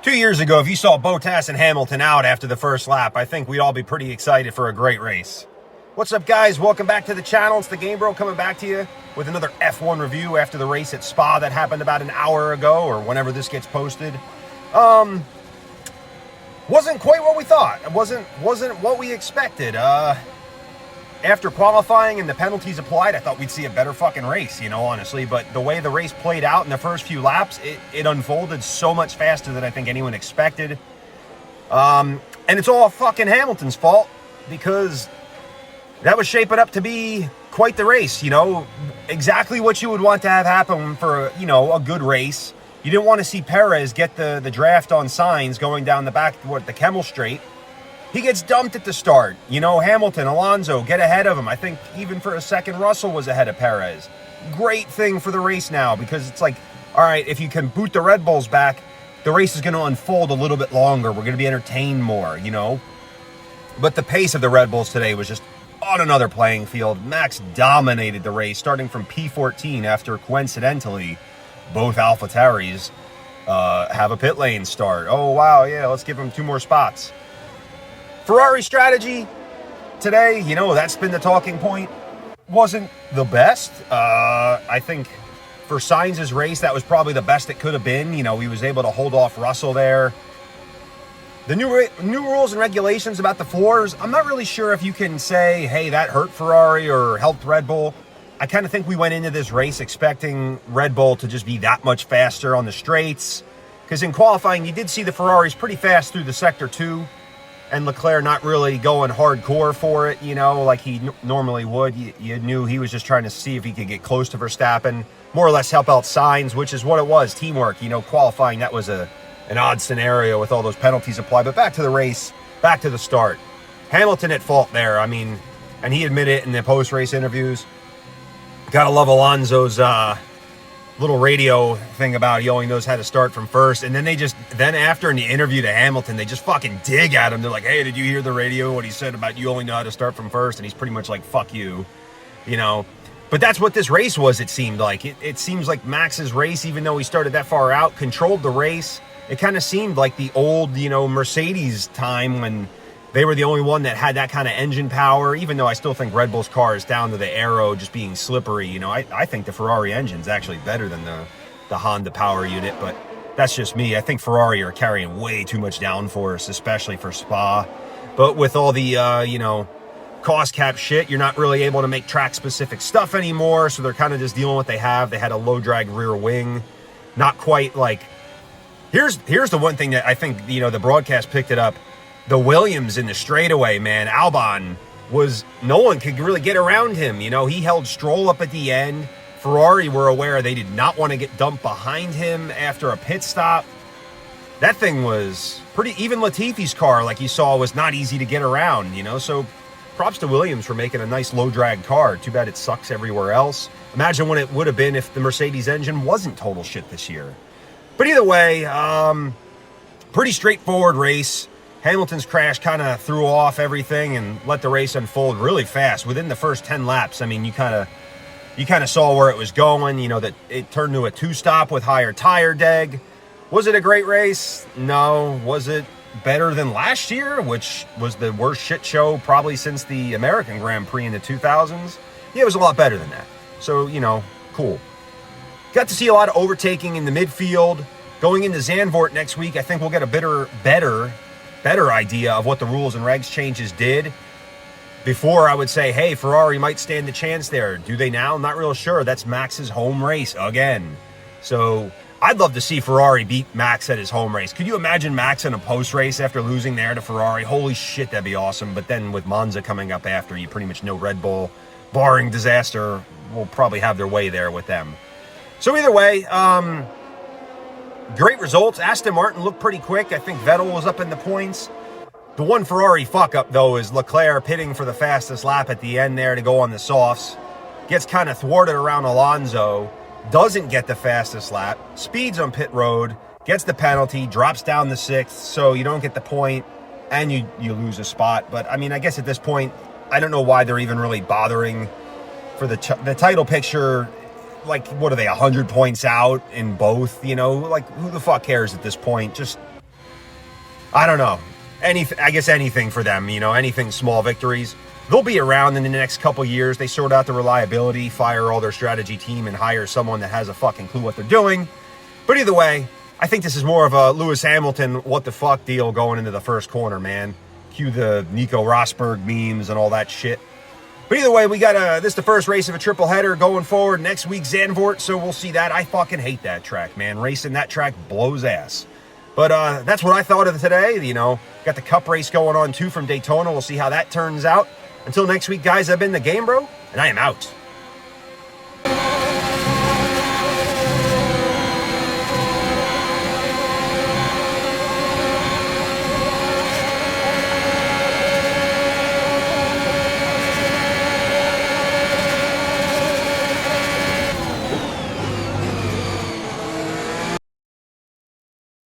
2 years ago, if you saw Bottas and Hamilton out after the first lap, I think we'd all be pretty excited for a great race. What's up, guys? Welcome back to the channel. It's the Game Bro coming back to you with another F1 review after the race at Spa that happened about an hour ago, or whenever this gets posted. Wasn't quite what we thought. It wasn't what we expected. After qualifying and the penalties applied, I thought we'd see a better fucking race, honestly. But the way the race played out in the first few laps, it unfolded so much faster than I think anyone expected. And it's all fucking Hamilton's fault, because that was shaping up to be quite the race, exactly what you would want to have happen for, a good race. You didn't want to see Perez get the draft on Sainz going down the back toward the Kemmel Straight. He gets dumped at the start. Hamilton, Alonso get ahead of him. I think even for a second, Russell was ahead of Perez. Great thing for the race now, because it's like, all right, if you can boot the Red Bulls back, the race is going to unfold a little bit longer. We're going to be entertained more, But the pace of the Red Bulls today was just on another playing field. Max dominated the race, starting from P14 after, coincidentally, both AlphaTauris have a pit lane start. Oh, wow, yeah, let's give them 2 more spots. Ferrari strategy today, that's been the talking point. Wasn't the best. I think for Sainz's race, that was probably the best it could have been. He was able to hold off Russell there. The new rules and regulations about the floors, I'm not really sure if you can say, hey, that hurt Ferrari or helped Red Bull. I kind of think we went into this race expecting Red Bull to just be that much faster on the straights, because in qualifying, you did see the Ferraris pretty fast through the Sector 2, and Leclerc not really going hardcore for it, like he normally would. You knew he was just trying to see if he could get close to Verstappen, more or less help out Sainz, which is what it was, teamwork. Qualifying, that was an odd scenario with all those penalties applied. But back to the race, back to the start. Hamilton at fault there, and he admitted it in the post-race interviews. Gotta love Alonso's little radio thing about he only knows how to start from first. And then then after in the interview to Hamilton, they just fucking dig at him. They're like, hey, did you hear the radio, what he said about you only know how to start from first? And he's pretty much like, fuck you, But that's what this race was, it seemed like. It seems like Max's race, even though he started that far out, controlled the race. It kind of seemed like the old, Mercedes time when they were the only one that had that kind of engine power, even though I still think Red Bull's car is down to the aero just being slippery. I think the Ferrari engine's actually better than the Honda power unit, but that's just me. I think Ferrari are carrying way too much downforce, especially for Spa. But with all the, cost cap shit, you're not really able to make track-specific stuff anymore, so they're kind of just dealing with what they have. They had a low-drag rear wing. Not quite like... Here's the one thing that I think, the broadcast picked it up. The Williams in the straightaway, man, Albon no one could really get around him. He held Stroll up at the end. Ferrari were aware they did not want to get dumped behind him after a pit stop. That thing was pretty, even Latifi's car, like you saw, was not easy to get around, so props to Williams for making a nice low drag car. Too bad it sucks everywhere else. Imagine what it would have been if the Mercedes engine wasn't total shit this year. But either way, pretty straightforward race. Hamilton's crash kind of threw off everything and let the race unfold really fast. Within the first 10 laps, you kind of saw where it was going, that it turned to a 2-stop with higher tire deg. Was it a great race? No. Was it better than last year, which was the worst shit show probably since the American Grand Prix in the 2000s? Yeah, it was a lot better than that. So, cool. Got to see a lot of overtaking in the midfield. Going into Zandvoort next week, I think we'll get a better idea of what the rules and regs changes did. Before, I would say, hey, Ferrari might stand a chance there. Do they now? I'm not real sure. That's Max's home race again. So I'd love to see Ferrari beat Max at his home race. Could you imagine Max in a post-race after losing there to Ferrari? Holy shit, that'd be awesome. But then with Monza coming up after, you pretty much know Red Bull, barring disaster, will probably have their way there with them. So either way, great results. Aston Martin looked pretty quick. I think Vettel was up in the points. The one Ferrari fuck-up, though, is Leclerc pitting for the fastest lap at the end there to go on the softs. Gets kind of thwarted around Alonso. Doesn't get the fastest lap. Speeds on pit road. Gets the penalty. Drops down the 6th, so you don't get the point, and you lose a spot. But, I guess at this point, I don't know why they're even really bothering for the title picture. What are they, 100 points out in both? Who the fuck cares at this point? Just I don't know. I guess anything for them, you know, anything small victories. They'll be around in the next couple years. They sort out the reliability, fire all their strategy team, and hire someone that has a fucking clue what they're doing. But either way, I think this is more of a Lewis Hamilton what the fuck deal going into the first corner, man. Cue the Nico Rosberg memes and all that shit. But either way, we got this is the first race of a triple header going forward. Next week, Zandvoort, so we'll see that. I fucking hate that track, man. Racing that track blows ass. But that's what I thought of today. You know, got the Cup race going on too from Daytona. We'll see how that turns out. Until next week, guys, I've been the Game Bro, and I am out.